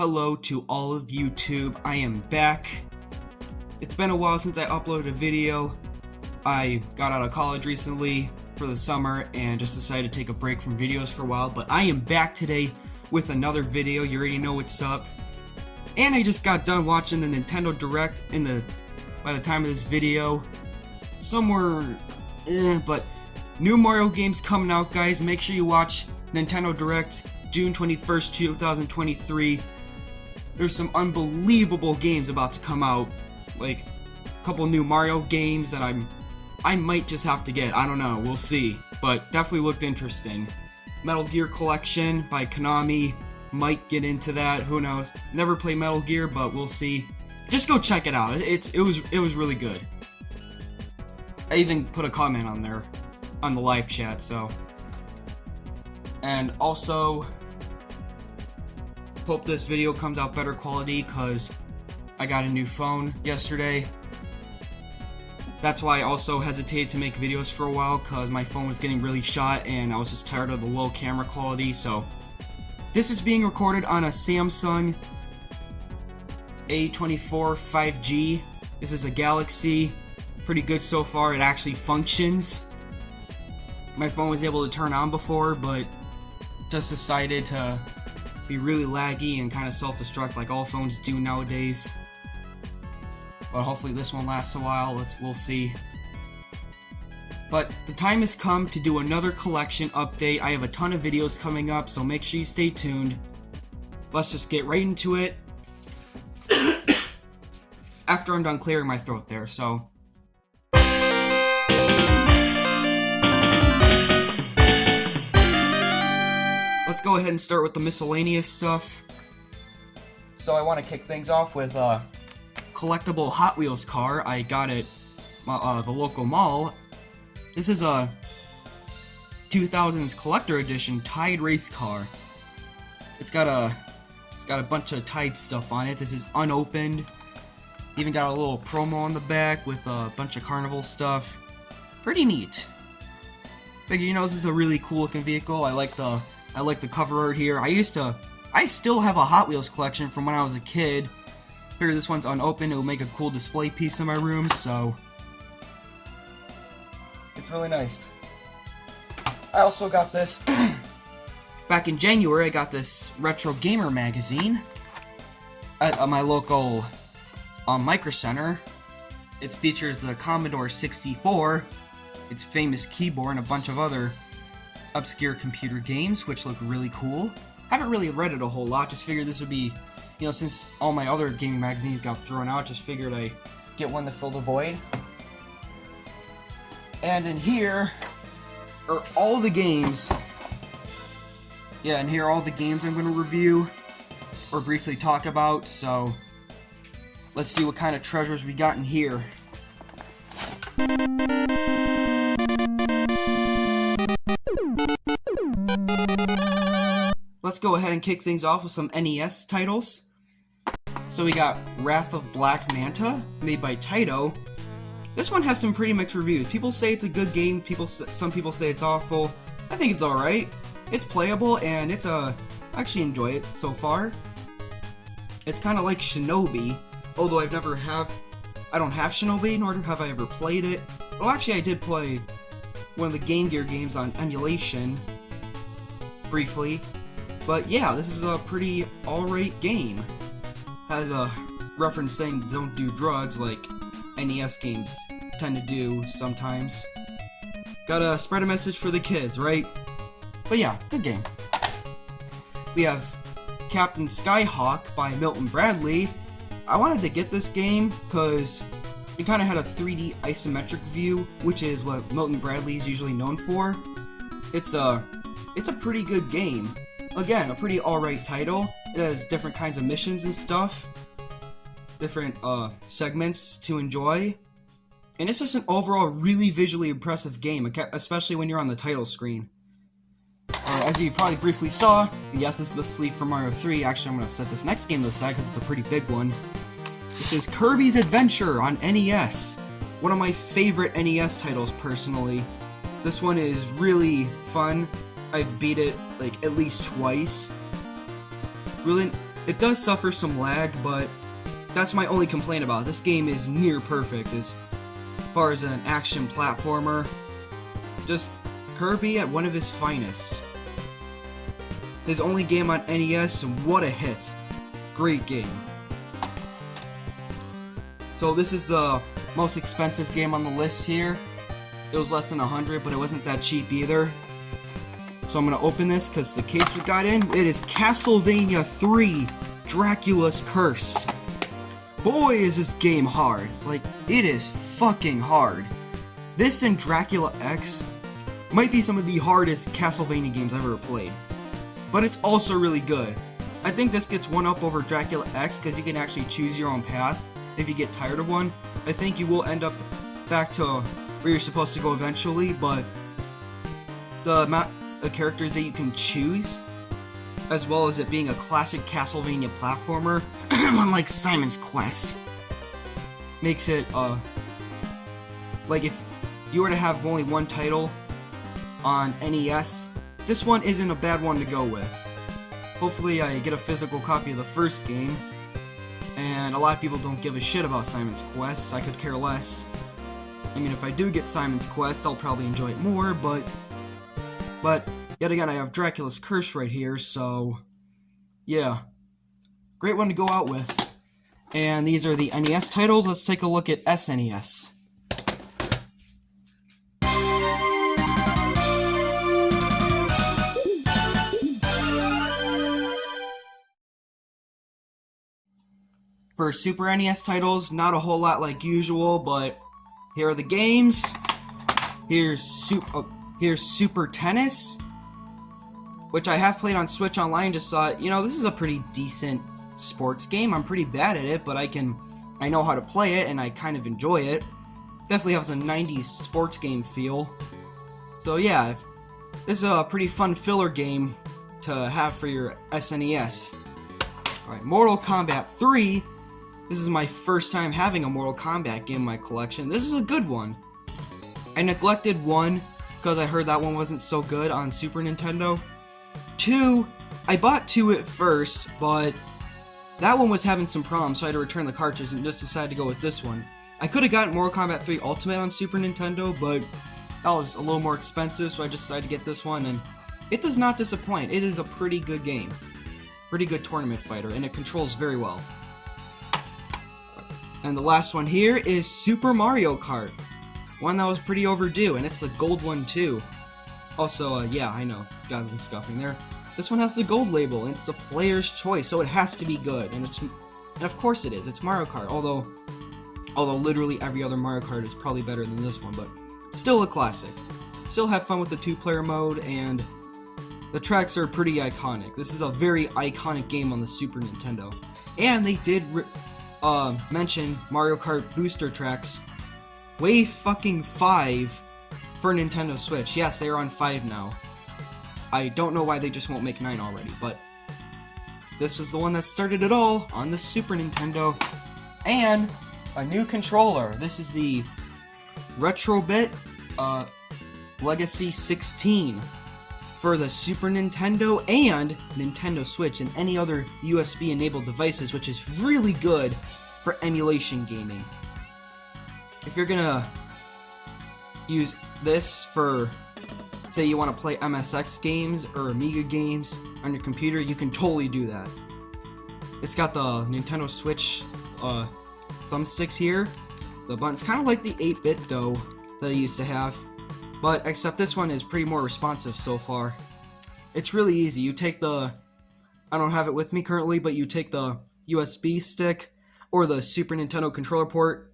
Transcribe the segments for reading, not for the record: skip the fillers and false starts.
hello to all of YouTube. I am back. It's been a while since I uploaded a video. I got out of college recently for the summer and just decided to take a break from videos for a while, but I am back today with another video. You already know what's up. And I just got done watching the Nintendo Direct by the time of this video. Somewhere, but new Mario games coming out, guys. Make sure you watch Nintendo Direct, June 21st, 2023. There's some unbelievable games about to come out. Like, a couple new Mario games that I might just have to get. I don't know, we'll see. But definitely looked interesting. Metal Gear Collection by Konami. Might get into that, who knows. Never played Metal Gear, but we'll see. Just go check it out. It was really good. I even put a comment on there on the live chat, so. And also, hope this video comes out better quality because I got a new phone yesterday. That's why I also hesitated to make videos for a while, because my phone was getting really shot and I was just tired of the low camera quality. So this is being recorded on a Samsung A24 5G. This is a Galaxy. Pretty good so far. It actually functions. My phone was able to turn on before, but just decided to be really laggy and kind of self-destruct like all phones do nowadays. But hopefully this one lasts a while. We'll see. But the time has come to do another collection update. I have a ton of videos coming up, so make sure you stay tuned. Let's just get right into it. After I'm done clearing my throat there, so. Let's go ahead and start with the miscellaneous stuff. So I want to kick things off with a collectible Hot Wheels car I got at the local mall. This is a 2000s collector edition Tide race car. It's got a bunch of Tide stuff on it. This is unopened. Even got a little promo on the back with a bunch of Carnival stuff. Pretty neat. Figure, you know, this is a really cool looking vehicle. I like the cover art here. I still have a Hot Wheels collection from when I was a kid. Figure this one's unopened. It will make a cool display piece in my room, so it's really nice. I also got this back in January. I got this Retro Gamer magazine at my local Micro Center. It features the Commodore 64, its famous keyboard, and a bunch of other obscure computer games, which look really cool. Haven't really read it a whole lot, just figured this would be, you know, since all my other gaming magazines got thrown out, just figured I'd get one to fill the void. And in here are all the games. Yeah, and here are all the games I'm going to review or briefly talk about, so let's see what kind of treasures we got in here. Let's go ahead and kick things off with some NES titles. So we got Wrath of Black Manta, made by Taito. This one has some pretty mixed reviews. People say it's a good game, some people say it's awful. I think it's alright. It's playable, and I actually enjoy it so far. It's kind of like Shinobi, although I don't have Shinobi, nor have I ever played it. Well, actually I did play one of the Game Gear games on emulation, briefly. But yeah, this is a pretty alright game. Has a reference saying don't do drugs like NES games tend to do sometimes. Gotta spread a message for the kids, right? But yeah, good game. We have Captain Skyhawk by Milton Bradley. I wanted to get this game because it kind of had a 3D isometric view, which is what Milton Bradley is usually known for. It's a pretty good game. Again, a pretty alright title. It has different kinds of missions and stuff. Different segments to enjoy. And it's just an overall really visually impressive game, especially when you're on the title screen. As you probably briefly saw, yes, this is the sleeve for Mario 3. Actually, I'm going to set this next game to the side because it's a pretty big one. This is Kirby's Adventure on NES. One of my favorite NES titles, personally. This one is really fun. I've beat it, like, at least twice. Really, It does suffer some lag, but that's my only complaint about it. This game is near perfect as far as an action platformer. Just Kirby at one of his finest. His only game on NES, what a hit. Great game. So this is the most expensive game on the list here. It was less than 100, but it wasn't that cheap either. So I'm gonna open this because the case we got in, it is Castlevania 3, Dracula's Curse. Boy, is this game hard. Like, it is fucking hard. This and Dracula X might be some of the hardest Castlevania games I've ever played. But it's also really good. I think this gets one up over Dracula X because you can actually choose your own path. If you get tired of one, I think you will end up back to where you're supposed to go eventually, but the amount of characters that you can choose, as well as it being a classic Castlevania platformer, unlike Simon's Quest, makes it, like if you were to have only one title on NES, this one isn't a bad one to go with. Hopefully I get a physical copy of the first game, and a lot of people don't give a shit about Simon's Quest. I could care less. I mean, if I do get Simon's Quest, I'll probably enjoy it more, but yet again, I have Dracula's Curse right here, so yeah. Great one to go out with. And these are the NES titles. Let's take a look at SNES. For Super NES titles, not a whole lot like usual, but here are the games. Here's Super Tennis, which I have played on Switch Online. Just thought, you know, this is a pretty decent sports game. I'm pretty bad at it, but I know how to play it, and I kind of enjoy it. Definitely has a 90s sports game feel. So yeah, this is a pretty fun filler game to have for your SNES. Alright, Mortal Kombat 3. This is my first time having a Mortal Kombat game in my collection. This is a good one. I neglected 1 because I heard that one wasn't so good on Super Nintendo. 2, I bought 2 at first, but that one was having some problems, so I had to return the cartridge and just decided to go with this one. I could have gotten Mortal Kombat 3 Ultimate on Super Nintendo, but that was a little more expensive, so I just decided to get this one, and it does not disappoint. It is a pretty good game. Pretty good tournament fighter, and it controls very well. And the last one here is Super Mario Kart. One that was pretty overdue, and it's the gold one too. Also, yeah, I know, it's got some scuffing there. This one has the gold label, and it's the player's choice, so it has to be good. And of course it is. It's Mario Kart, although literally every other Mario Kart is probably better than this one, but still a classic. Still have fun with the 2-player mode, and the tracks are pretty iconic. This is a very iconic game on the Super Nintendo. And they did mention Mario Kart booster tracks Wave fucking 5 for Nintendo Switch. Yes, they are on 5 now. I don't know why they just won't make 9 already, but this is the one that started it all on the Super Nintendo. And a new controller. This is the Retrobit Legacy 16 for the Super Nintendo and Nintendo Switch and any other USB enabled devices, which is really good for emulation gaming. If you're gonna use this for, say you want to play MSX games or Amiga games on your computer, you can totally do that. It's got the Nintendo Switch thumbsticks here. The button's kind of like the 8-bit though that I used to have, but except this one is pretty more responsive so far. It's really easy. You take I don't have it with me currently, but you take the USB stick or the Super Nintendo controller port,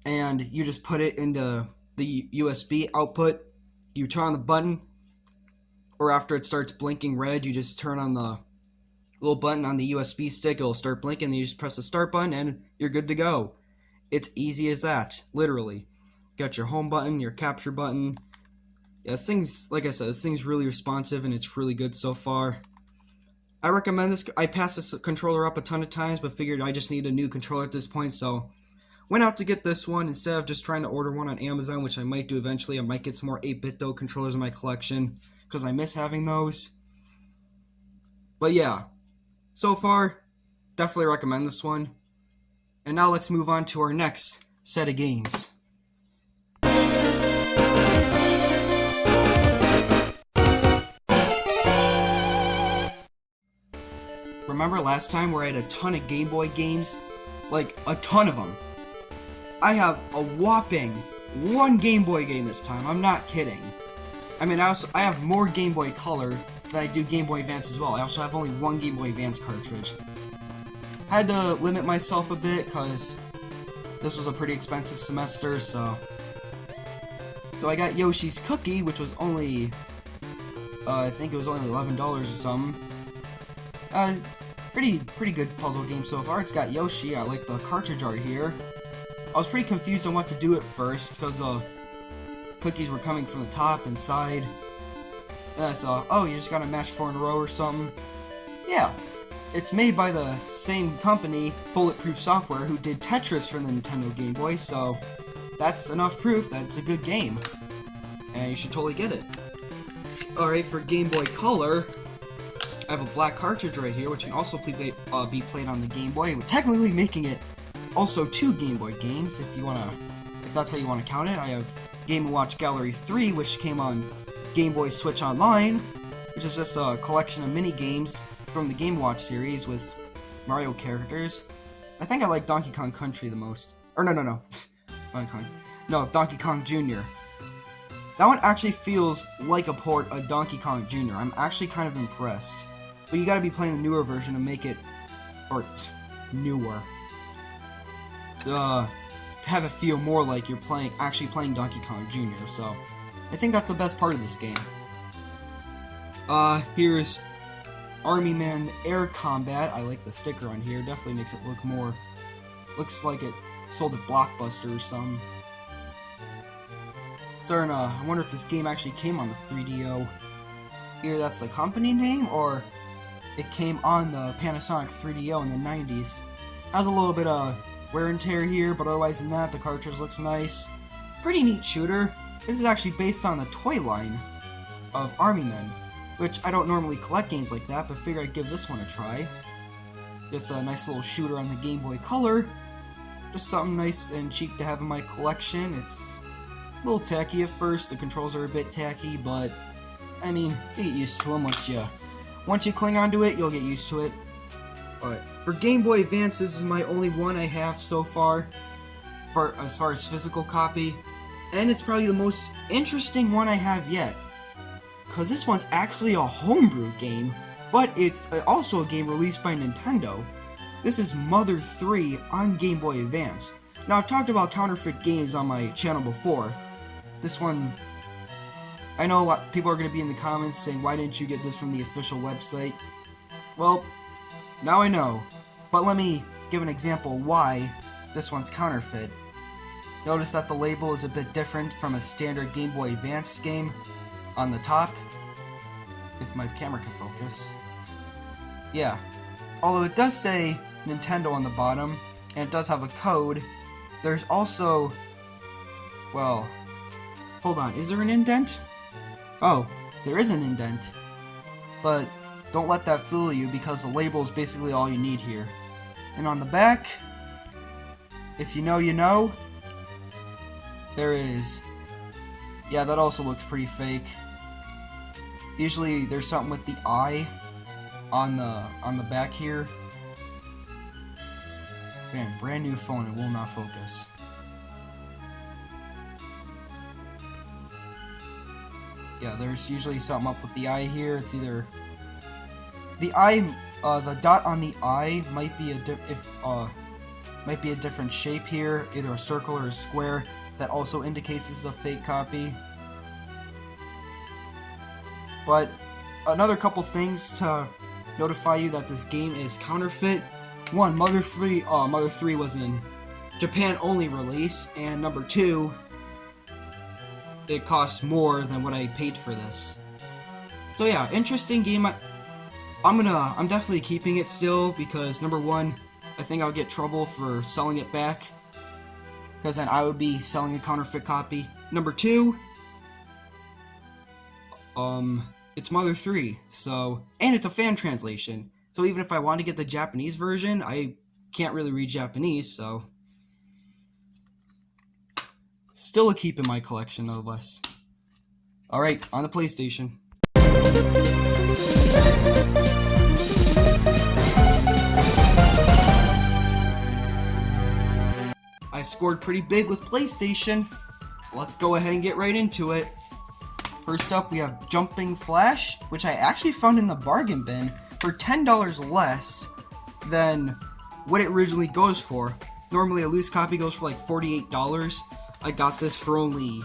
and you just put it into the USB output. You turn on the button, or after it starts blinking red, you just turn on the little button on the USB stick. It'll start blinking, then you just press the start button, and you're good to go. It's easy as that, literally. Got your home button, your capture button. Yeah, this thing's, like I said, this thing's really responsive, and it's really good so far. I recommend this. I passed this controller up a ton of times, but figured I just need a new controller at this point, so went out to get this one instead of just trying to order one on Amazon, which I might do eventually. I might get some more 8-bit controllers in my collection because I miss having those. But yeah, So far, definitely recommend this one. And now let's move on to our next set of games. Remember last time where I had a ton of Game Boy games? Like, a ton of them. I have a whopping 1 Game Boy game this time, I'm not kidding. I mean, I have more Game Boy Color than I do Game Boy Advance as well. I also have only 1 Game Boy Advance cartridge. I had to limit myself a bit, because this was a pretty expensive semester, so I got Yoshi's Cookie, which was only, I think it was only $11 or something. Pretty good puzzle game so far. It's got Yoshi. I like the cartridge art here. I was pretty confused on what to do at first because cookies were coming from the top and side. And I saw, oh, you just gotta mash 4 in a row or something. Yeah, it's made by the same company, Bulletproof Software, who did Tetris for the Nintendo Game Boy. So that's enough proof that it's a good game, and you should totally get it. Alright, for Game Boy Color, I have a black cartridge right here, which can also be played on the Game Boy, technically making it also 2 Game Boy games, if that's how you want to count it. I have Game & Watch Gallery 3, which came on Game Boy Switch Online, which is just a collection of mini games from the Game & Watch series with Mario characters. I think I like Donkey Kong Country the most. Or no. Donkey Kong Jr. That one actually feels like a port of Donkey Kong Jr. I'm actually kind of impressed. But you gotta be playing the newer version to make it, or newer, to have it feel more like you're actually playing Donkey Kong Jr. So I think that's the best part of this game. Here's Army Man Air Combat. I like the sticker on here. Definitely makes it looks like it sold at Blockbuster or something. I wonder if this game actually came on the 3DO. Either that's the company name, or it came on the Panasonic 3DO in the 90s. Has a little bit of wear and tear here, but otherwise than that, the cartridge looks nice. Pretty neat shooter. This is actually based on the toy line of Army Men, which I don't normally collect games like that, but figure I'd give this one a try. Just a nice little shooter on the Game Boy Color. Just something nice and cheap to have in my collection. It's a little tacky at first, the controls are a bit tacky, but I mean, you get used to them once you cling onto it, you'll get used to it. But for Game Boy Advance, this is my only one I have so far, as far as physical copy, and it's probably the most interesting one I have yet, because this one's actually a homebrew game, but it's also a game released by Nintendo. This is Mother 3 on Game Boy Advance. Now, I've talked about counterfeit games on my channel before. This one, I know what people are going to be in the comments saying, why didn't you get this from the official website? Well, now I know, but let me give an example why this one's counterfeit. Notice that the label is a bit different from a standard Game Boy Advance game on the top, if my camera can focus. Yeah, although it does say Nintendo on the bottom, and it does have a code, there's also, well, hold on, is there an indent? Oh, there is an indent. But don't let that fool you, because the label is basically all you need here. And on the back, if you know, you know, there is, yeah, that also looks pretty fake. Usually there's something with the eye on the back here. Man, brand new phone, it will not focus. Yeah, there's usually something up with the eye here. It's either the eye, the dot on the eye might be a different shape here, either a circle or a square. That also indicates this is a fake copy. But another couple things to notify you that this game is counterfeit. One, Mother 3 was an Japan only release, and number 2, it costs more than what I paid for this. So yeah, interesting game. I'm definitely keeping it still, because number 1, I think I'll get trouble for selling it back, because then I would be selling a counterfeit copy. Number 2, it's Mother 3, so, and it's a fan translation. So even if I want to get the Japanese version, I can't really read Japanese, so still a keep in my collection, no less. Alright, on the PlayStation. I scored pretty big with PlayStation. Let's go ahead and get right into it. First up, we have Jumping Flash, which I actually found in the bargain bin for $10 less than what it originally goes for. Normally a loose copy goes for like $48. I got this for only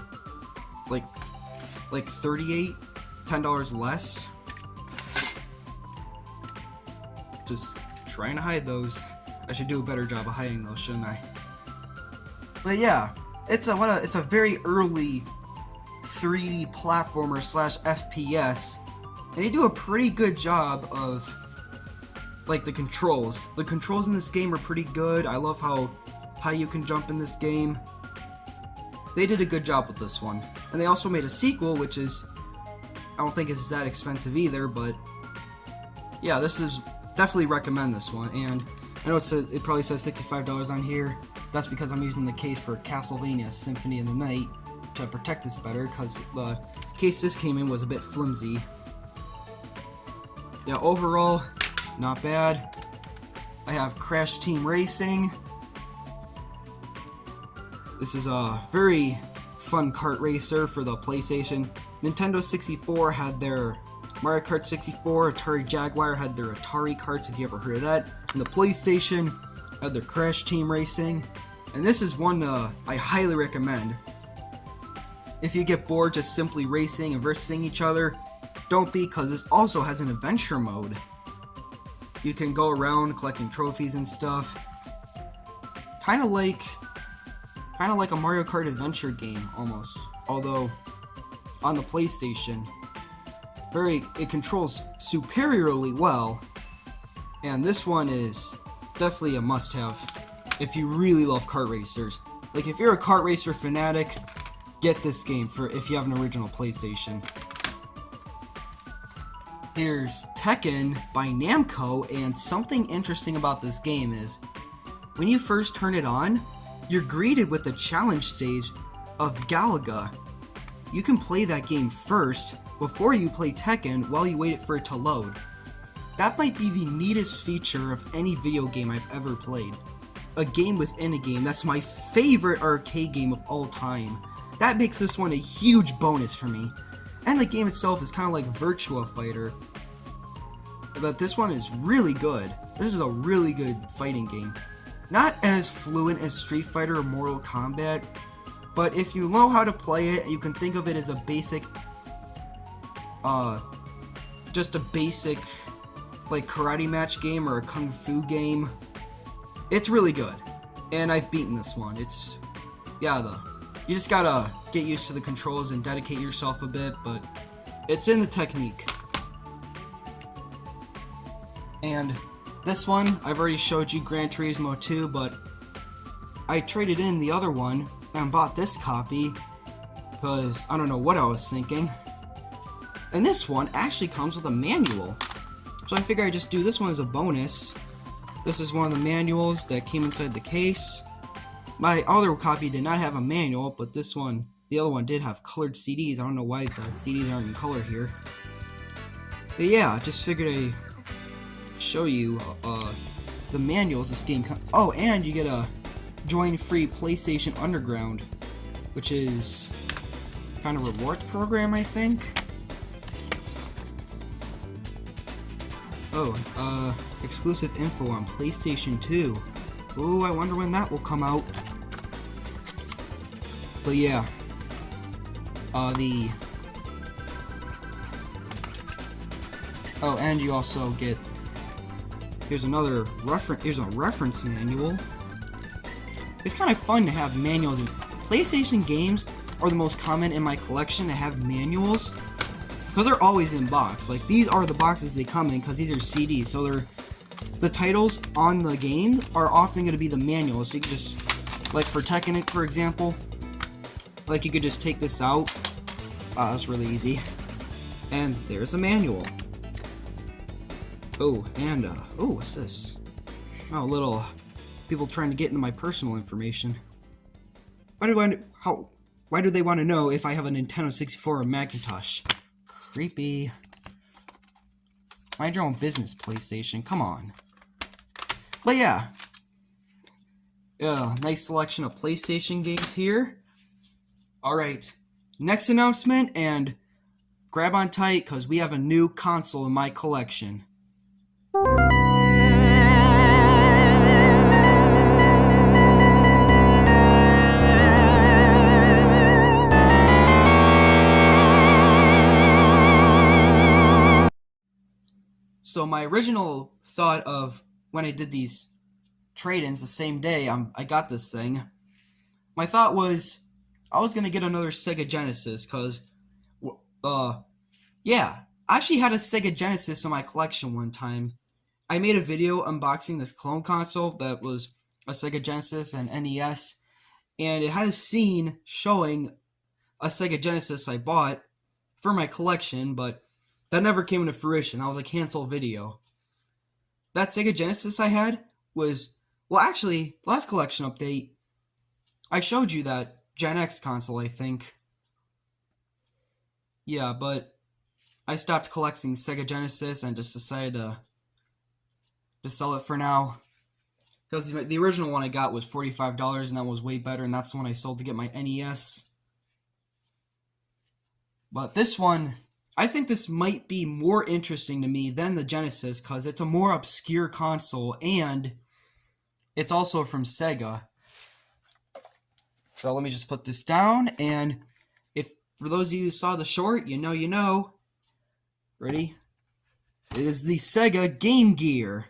like $38, $10 less. Just trying to hide those. I should do a better job of hiding those, shouldn't I? But yeah, it's a very early 3D platformer / FPS, and they do a pretty good job of like the controls. The controls in this game are pretty good. I love how high you can jump in this game. They did a good job with this one. And they also made a sequel, which is, I don't think it's that expensive either, but yeah, this is definitely recommend this one. And I know it probably says $65 on here. That's because I'm using the case for Castlevania Symphony of the Night to protect this better, because the case this came in was a bit flimsy. Yeah, overall, not bad. I have Crash Team Racing. This is a very fun kart racer for the PlayStation. Nintendo 64 had their Mario Kart 64, Atari Jaguar had their Atari karts, if you ever heard of that. And the PlayStation had their Crash Team Racing. And this is one I highly recommend. If you get bored just simply racing and versing each other, don't be, because this also has an adventure mode. You can go around collecting trophies and stuff. Kind of like a Mario Kart adventure game, almost. Although, on the PlayStation, it controls superiorly well. And this one is definitely a must-have if you really love kart racers. Like, if you're a kart racer fanatic, get this game if you have an original PlayStation. Here's Tekken by Namco, and something interesting about this game is, when you first turn it on, you're greeted with the challenge stage of Galaga. You can play that game first, before you play Tekken, while you wait for it to load. That might be the neatest feature of any video game I've ever played. A game within a game. That's my favorite arcade game of all time. That makes this one a huge bonus for me. And the game itself is kind of like Virtua Fighter. But this one is really good. This is a really good fighting game. Not as fluent as Street Fighter or Mortal Kombat, but if you know how to play it, you can think of it as a basic, just a basic, like, karate match game or a kung fu game. It's really good. And I've beaten this one. You just gotta get used to the controls and dedicate yourself a bit, but it's in the technique. And this one, I've already showed you Gran Turismo 2, but I traded in the other one and bought this copy because I don't know what I was thinking. And this one actually comes with a manual. So I figure I just do this one as a bonus. This is one of the manuals that came inside the case. My other copy did not have a manual, but the other one did have colored CDs. I don't know why the CDs aren't in color here. But yeah, just figured I'd show you the manuals this game comes. Oh, and you get a join free PlayStation Underground, which is kind of a rewards program, I think. Oh, exclusive info on PlayStation 2. Ooh, I wonder when that will come out. But yeah, oh, and you also get, here's a reference manual. It's kind of fun to have manuals. PlayStation games are the most common in my collection to have manuals, because they're always in box. Like, these are the boxes they come in, because these are CDs, so the titles on the game are often going to be the manuals. So you can just, like for Tekken, for example, like you could just take this out. That's really easy. And there's a manual. Oh, and, oh, what's this? Oh, little people trying to get into my personal information. Why do they want to know if I have a Nintendo 64 or Macintosh? Creepy. Mind your own business, PlayStation. Come on. But yeah. Nice selection of PlayStation games here. Alright. Next announcement, and grab on tight, because we have a new console in my collection. So my original thought of when I did these trade-ins the same day I got this thing, my thought was I was going to get another Sega Genesis, because, yeah, I actually had a Sega Genesis in my collection one time. I made a video unboxing this clone console that was a Sega Genesis and NES, and it had a scene showing a Sega Genesis I bought for my collection, but that never came into fruition. That was a canceled video. That Sega Genesis I had was, well, actually, last collection update, I showed you that Gen X console, I think. Yeah, but I stopped collecting Sega Genesis and just decided to sell it for now. Because the original one I got was $45, and that was way better, and that's the one I sold to get my NES. But this one, I think this might be more interesting to me than the Genesis, because it's a more obscure console, and it's also from Sega. So let me just put this down, and if for those of you who saw the short, you know. Ready? It is the Sega Game Gear.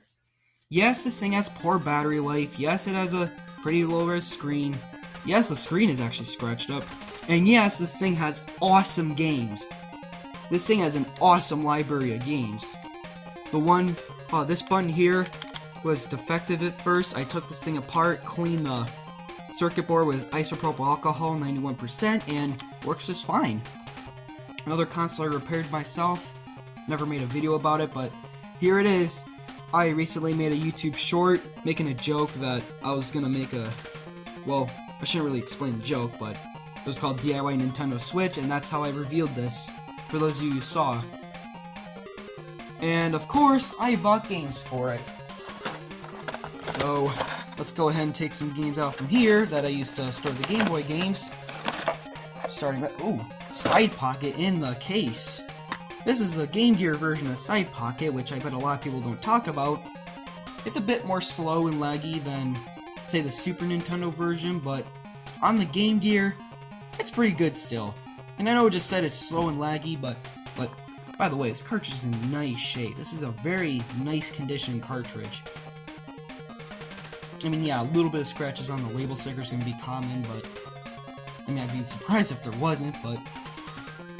Yes, this thing has poor battery life. Yes, it has a pretty low-res screen. Yes, the screen is actually scratched up. And yes, this thing has awesome games. This thing has an awesome library of games. This button here was defective at first. I took this thing apart, cleaned the circuit board with isopropyl alcohol, 91%, and works just fine. Another console I repaired myself. Never made a video about it, but here it is. I recently made a YouTube short making a joke that I was gonna make well, I shouldn't really explain the joke, but it was called DIY Nintendo Switch, and that's how I revealed this, for those of you who saw. And of course, I bought games for it. So, let's go ahead and take some games out from here that I used to store the Game Boy games. Starting with, ooh, Side Pocket in the case. This is a Game Gear version of Side Pocket, which I bet a lot of people don't talk about. It's a bit more slow and laggy than, say, the Super Nintendo version, but on the Game Gear, it's pretty good still. And I know I just said it's slow and laggy, but by the way, this cartridge is in nice shape. This is a very nice condition cartridge. I mean, yeah, a little bit of scratches on the label sticker is going to be common, but I mean, I'd be surprised if there wasn't, but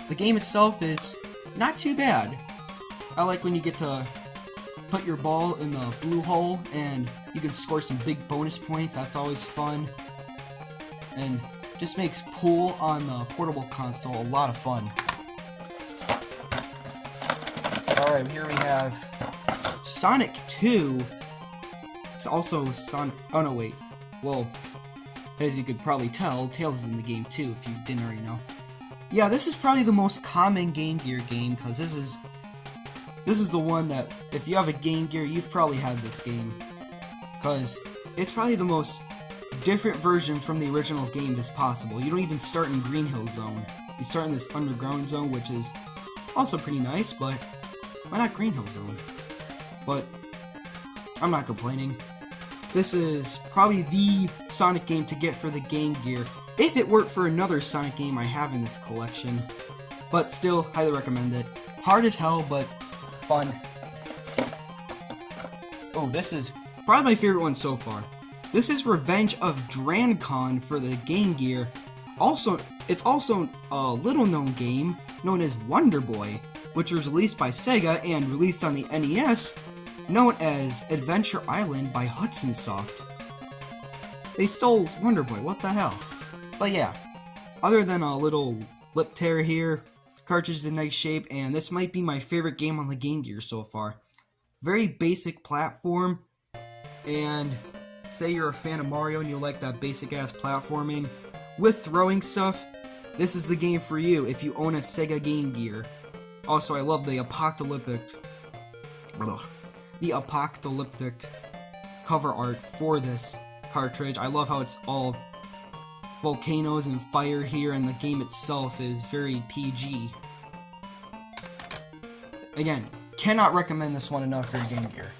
the game itself is not too bad. I like when you get to put your ball in the blue hole and you can score some big bonus points. That's always fun. And just makes pool on the portable console a lot of fun. Alright, here we have Sonic 2. It's also Sonic... Oh, no, wait. Well, as you could probably tell, Tails is in the game too, if you didn't already know. Yeah, this is probably the most common Game Gear game, because this is the one that, if you have a Game Gear, you've probably had this game. Because it's probably the most different version from the original game as possible. You don't even start in Green Hill Zone. You start in this underground zone, which is also pretty nice, but why not Green Hill Zone? But I'm not complaining. This is probably the Sonic game to get for the Game Gear, if it weren't for another Sonic game I have in this collection. But still, highly recommend it. Hard as hell, but fun. Oh, this is probably my favorite one so far. This is Revenge of Drancon for the Game Gear. It's also a little-known game known as Wonder Boy, which was released by Sega and released on the NES, known as Adventure Island by Hudson Soft. They stole Wonder Boy, what the hell? But yeah, other than a little lip tear here, cartridge is in nice shape, and this might be my favorite game on the Game Gear so far. very basic platform, and say you're a fan of Mario and you like that basic ass platforming with throwing stuff, this is the game for you if you own a Sega Game Gear. Also, I love the apocalyptic cover art for this cartridge. I love how it's all volcanoes and fire here, and the game itself is very PG. Again, cannot recommend this one enough for your Game Gear.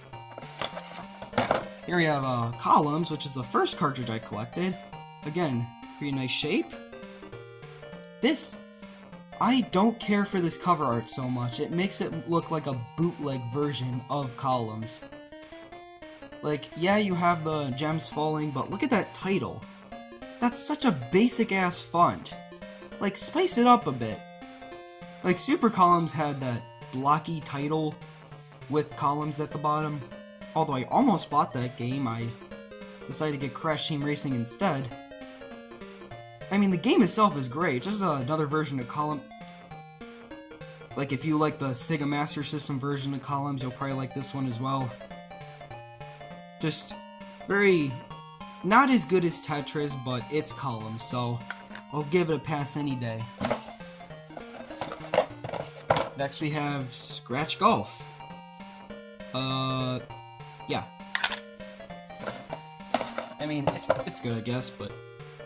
Here we have Columns, which is the first cartridge I collected. Again, pretty nice shape. This, I don't care for this cover art so much. It makes it look like a bootleg version of Columns. Like, yeah, you have the gems falling, but look at that title. That's such a basic ass font. Like, spice it up a bit. Like, Super Columns had that blocky title with columns at the bottom. Although I almost bought that game, I decided to get Crash Team Racing instead. I mean, the game itself is great, just another version of Column. Like, if you like the Sega Master System version of Columns, you'll probably like this one as well. Just very, not as good as Tetris, but it's Columns, so I'll give it a pass any day. Next we have Scratch Golf. Yeah. I mean, it's good, I guess, but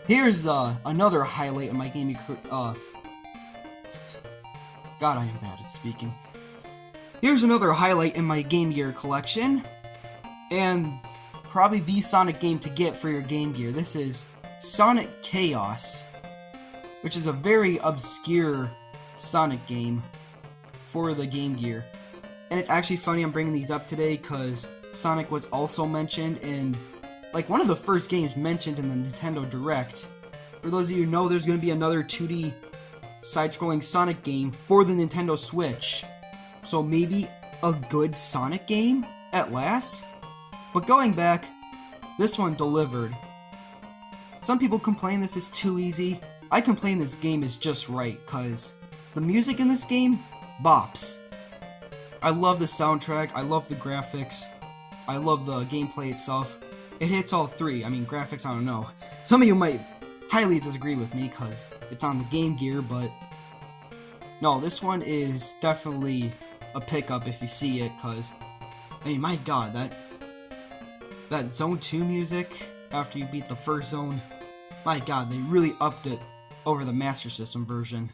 here's another highlight of my gaming God, I am bad at speaking. Here's another highlight in my Game Gear collection, and probably the Sonic game to get for your Game Gear. This is Sonic Chaos, which is a very obscure Sonic game for the Game Gear. And it's actually funny I'm bringing these up today because Sonic was also mentioned in, like, one of the first games mentioned in the Nintendo Direct. For those of you who know, there's going to be another 2D side-scrolling Sonic game for the Nintendo Switch. So maybe a good Sonic game at last? But going back, this one delivered. Some people complain this is too easy. I complain this game is just right, cause the music in this game bops. I love the soundtrack, I love the graphics, I love the gameplay itself. It hits all three. I mean, graphics, I don't know. Some of you might highly disagree with me because it's on the Game Gear, but no, this one is definitely a pickup if you see it, because, I mean, my god, that Zone 2 music after you beat the first zone, my god, they really upped it over the Master System version.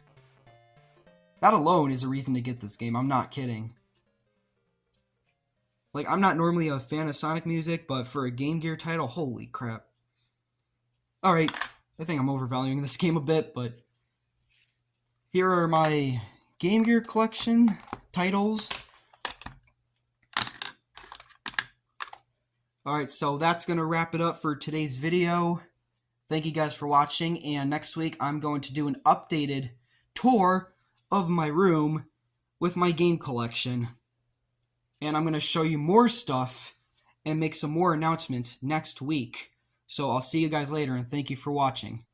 That alone is a reason to get this game, I'm not kidding. Like, I'm not normally a fan of Sonic music, but for a Game Gear title, holy crap. Alright, I think I'm overvaluing this game a bit, but here are my Game Gear collection titles. Alright, so that's going to wrap it up for today's video. Thank you guys for watching, and next week I'm going to do an updated tour of my room with my game collection. And I'm going to show you more stuff and make some more announcements next week. So I'll see you guys later, and thank you for watching.